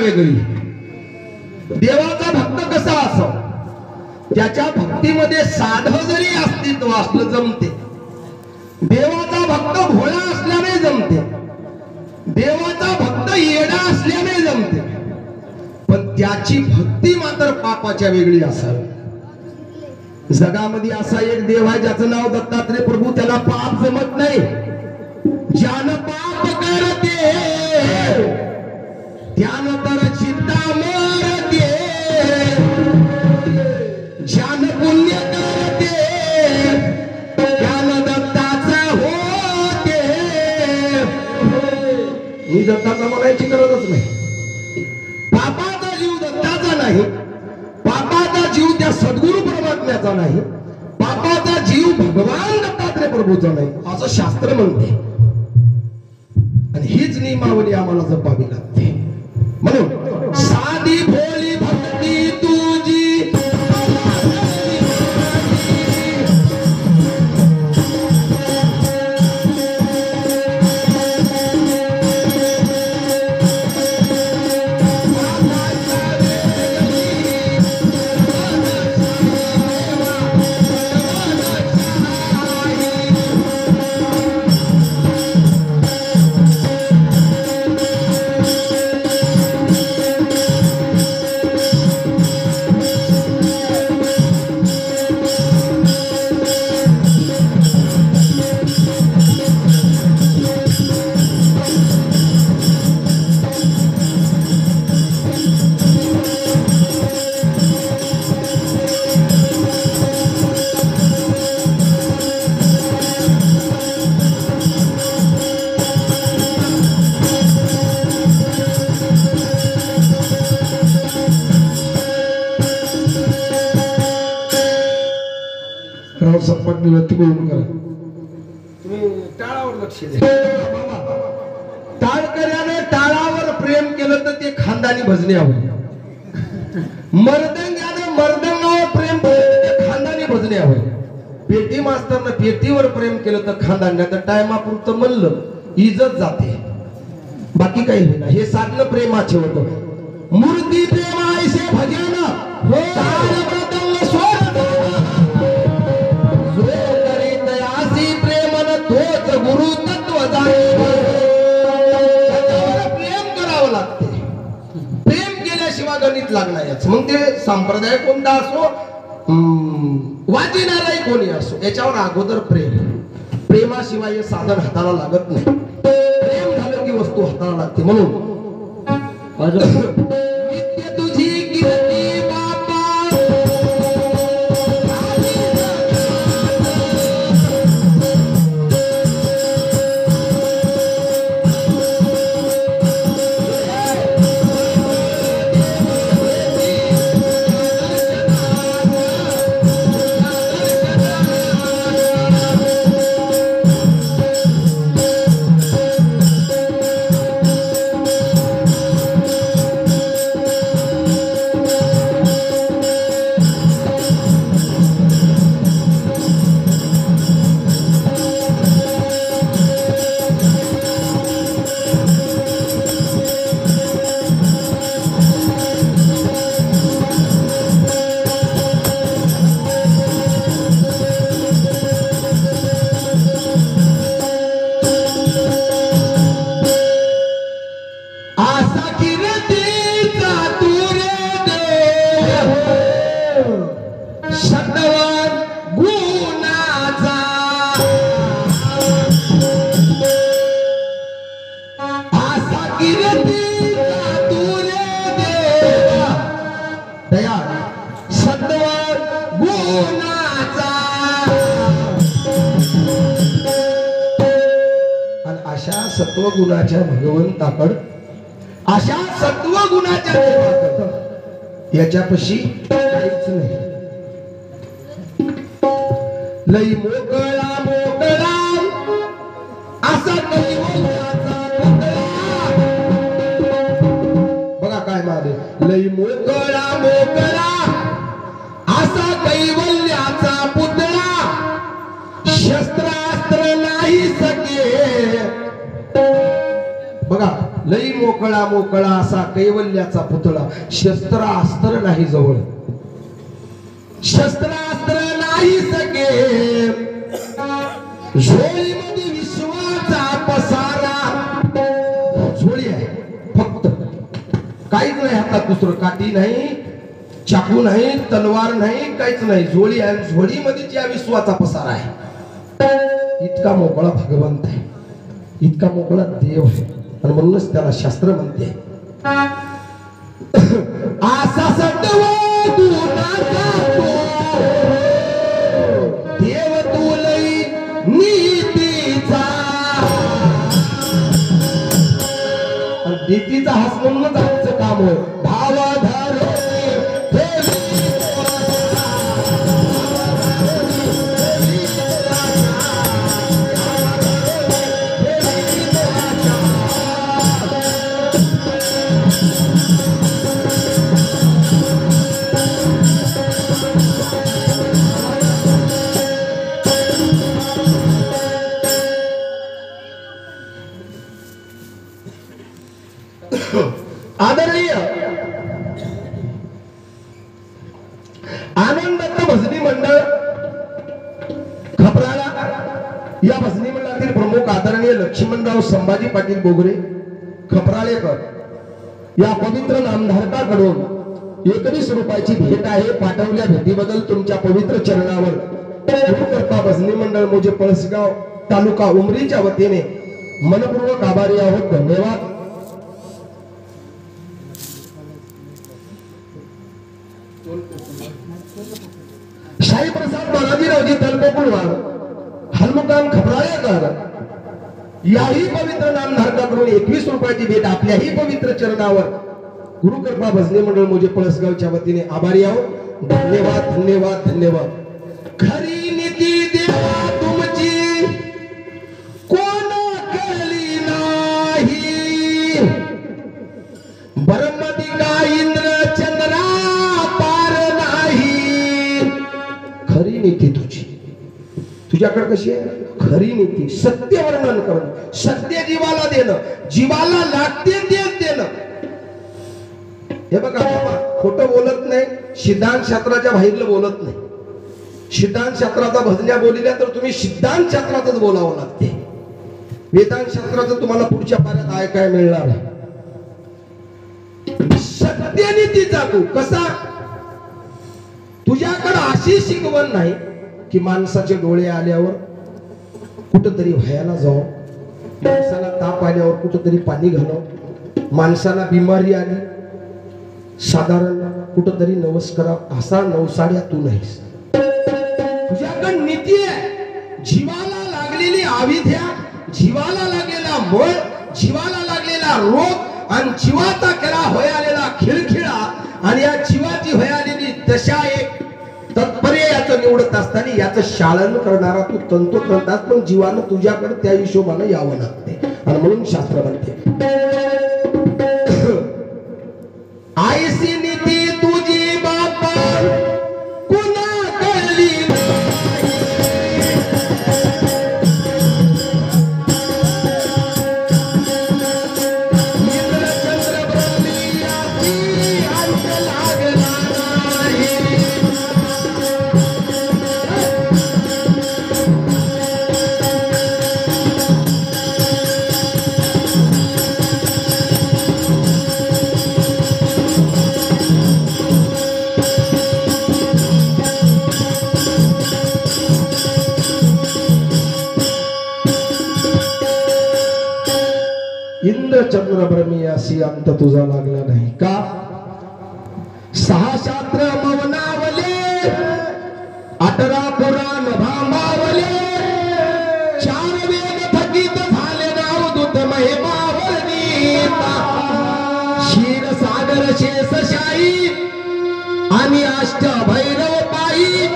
वेगळी. देवाचा भक्त कसा असावा, त्याच्या भक्तीमध्ये साधं जरी अस्तित्व असलं जमते. देवाचा भक्त भोळा असल्याने जमते, देवाचा भक्त येडा असल्याने जमते, पण त्याची भक्ती मात्र पापाच्या वेगळी असावी. जगामध्ये असा एक देव आहे ज्याचं नाव दत्तात्रय प्रभू. त्याला पाप जमत नाही. ज्यानं पाप करते त्यानं तर चित्ता मरते, ज्यानं पुण्य करते त्यानं दत्ताचा होते. मी दत्ताचा म्हणायची गरजच नाही. पापाचा जीव दत्ताचा नाही, पापाचा जीव त्या सद्गुरु परमात्म्याचा नाही, पापाचा जीव भगवान दत्तात्रय प्रभूचा नाही असं शास्त्र म्हणते. आणि हीच नियमावली आम्हाला जपावी लागते. म्हणून साधी भोळी भक्ती तुझी तुम्ही टाळावर लक्ष द्या. टाळकऱ्याने टाळावर प्रेम केलं तर ते खानदानी भजने आवडले. मर्दंगाने मर्दंगावर प्रेम केलं तर ते खानदानी भजने आवडले. पेटी मास्तरनं पेटीवर प्रेम केलं तर खानदानी, तर टायमापुरतं म्हणलं इज्जत जाते, बाकी काही होईना. हे साधनं प्रेमाचे होतं. मूर्ती प्रेमायसे भजन हो गुरु तत्व प्रेम करावं लागते. प्रेम केल्याशिवाय गणित लागणार याच. मग ते संप्रदाय कोणता असो, वाचणाराही कोणी असो, याच्यावर अगोदर प्रेम. प्रेमाशिवाय हे साधन हाताला लागत नाही. प्रेम झालं की वस्तू हाताला लागते. म्हणून तुझी कीर्ती बापा सत्वगुणाच्या भगवंताकड, अशा सत्वगुणाच्या देवाकड याच्यापाशी काहीच नाही. लई मोकळा मोकळा असा कैवल्याचा पुतळा. बघा काय मारे, लई मोकळा मोकळा असा कैवल्याचा पुतळा, शस्त्रास्त्र नाही सके. बघा लई मोकळा मोकळा असा कैवल्याचा पुतळा, शस्त्र अस्त्र नाही जवळ, शस्त्र अस्त्र नाही सके, झोळीमध्ये विश्वाचा पसारा, झोळी आहे फक्त, काहीच नाही हातात, दुसरं काठी नाही, चाकू नाही, तलवार नाही, काहीच नाही, झोळी आहे, झोळीमध्ये ज्या विश्वाचा पसारा आहे. इतका मोकळा भगवंत आहे, इतका मोकळा देव आहे, आणि म्हणूनच त्याला शास्त्र म्हणते आसा सटव देव तू लई नीतीचा, नीतीचा हास म्हणूनच आमचं काम होय. भावाधार आदरणीय आनंद भजनी मंडळ खपराळा, या भजनी मंडळातील प्रमुख आदरणीय लक्ष्मणराव संभाजी पाटील बोगरे खपराळेकर या पवित्र नामधारकाकडून 21 रुपयाची भेट आहे. पाठवल्या भेटीबद्दल तुमच्या पवित्र चरणावर गुरुकृपा भजनी मंडळ मोजे पळसगाव तालुका उमरीच्या वतीने मनपूर्वक आभारी आहोत. धन्यवाद. शाही प्रसाद बालाजीरावजी तलपोकुलवार हनुमान खपराळेकर याही पवित्र नामधारकाकडून 21 रुपयाची भेट आपल्याही पवित्र चरणावर गुरुकृपा भजनी मंडळ मोजे पळसगावच्या वतीने आभारी आहोत. धन्यवाद धन्यवाद धन्यवाद. खरी नीती देवा तुमची कोण केली नाही, ब्रह्मदिका इंद्र चंद्रा पार नाही. खरी नीती तुझी, तुझ्याकडे कशी आहे खरी नीती, सत्य वर्णन करणं, सत्य जीवाला देणं, जीवाला लागते तेच देणं. हे बघा बाबा, खोटं बोलत नाही, सिद्धांत शास्त्राच्या बाहेरलं बोलत नाही. सिद्धांत शास्त्राचा भजन्या बोलिल्या तर तुम्ही सिद्धांत शास्त्रातच बोलावं लागते. वेदांत शास्त्राचं तुम्हाला पुढच्या पाऱ्यात ऐकायला मिळणार आहे. सत्यनीतीचा तू कसा, तुझ्याकडे अशी शिकवण नाही की माणसाचे डोळे आल्यावर कुठंतरी व्हायला जाऊ, माणसाला ताप आल्यावर कुठंतरी पाणी घालाव, माणसाला बिमारी आली साधारण कुठंतरी नवस करा, असा नवसाड्या तू नाहीस. तुझ्याकडे नीती आहे. जीवाला लागलेली आविध्या, जीवाला लागलेला मळ, जीवाला लागलेला रोग आणि जीवाचा केला होय आलेला खिळखिळा आणि या जीवाची होय आलेली दशा एक तत्पर्य याचं निवडत असताना याचं शालन करणारा तू तंतोतंतात, पण जीवानं तुझ्याकडे त्या हिशोबाने यावं लागते. आणि म्हणून शास्त्र म्हणते आईसी नीती तुझी बापा कुणा कळली चंद्र ब्रह्मियासी अंत तुझा लागला नाही का. 6 शास्त्र मौनावले, 18 पुराण भांबावले, 4 वेद थकीत झाले नाव दूत महिमावरणीता. क्षीर सागर शेषशाही आणि अष्ट भैरव पायी,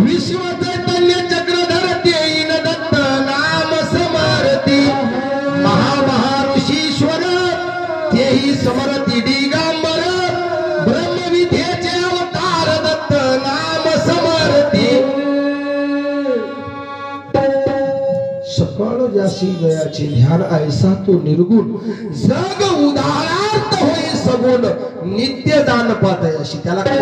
विश्व चैतन्य चक्रधर तेईन दत्त नाम समरती. महामहाऋषीश्वर तेही समरती दिगंबर, ब्रह्मविद्येचे अवतार दत्त नाम समरती. सकळ ज्या तशी गयाची ध्यान ऐसा तो निर्गुण जग उदाहरणार्थ होई सगुण नित्य दान पातयाशी. त्याला काय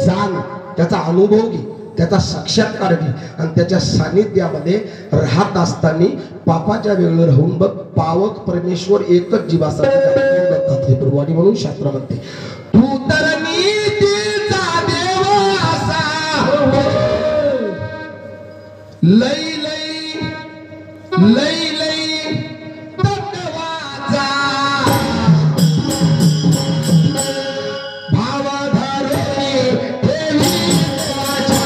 जाण, त्याचा अनुभव घे, त्याचा साक्षात्कार घे आणि त्याच्या सानिध्यामध्ये राहत असताना पापाच्या वेगळं राहून बघ. पावक परमेश्वर एकच जीवासाठी प्रभू. आणि म्हणून शास्त्र म्हणते तू तर नीतीचा देव असा लई लई लई लई तत्वाचा भाव धरुनी ठेवी देवाच्या.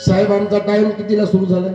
साहेब आमचा टाइम कितीला सुरू झालाय?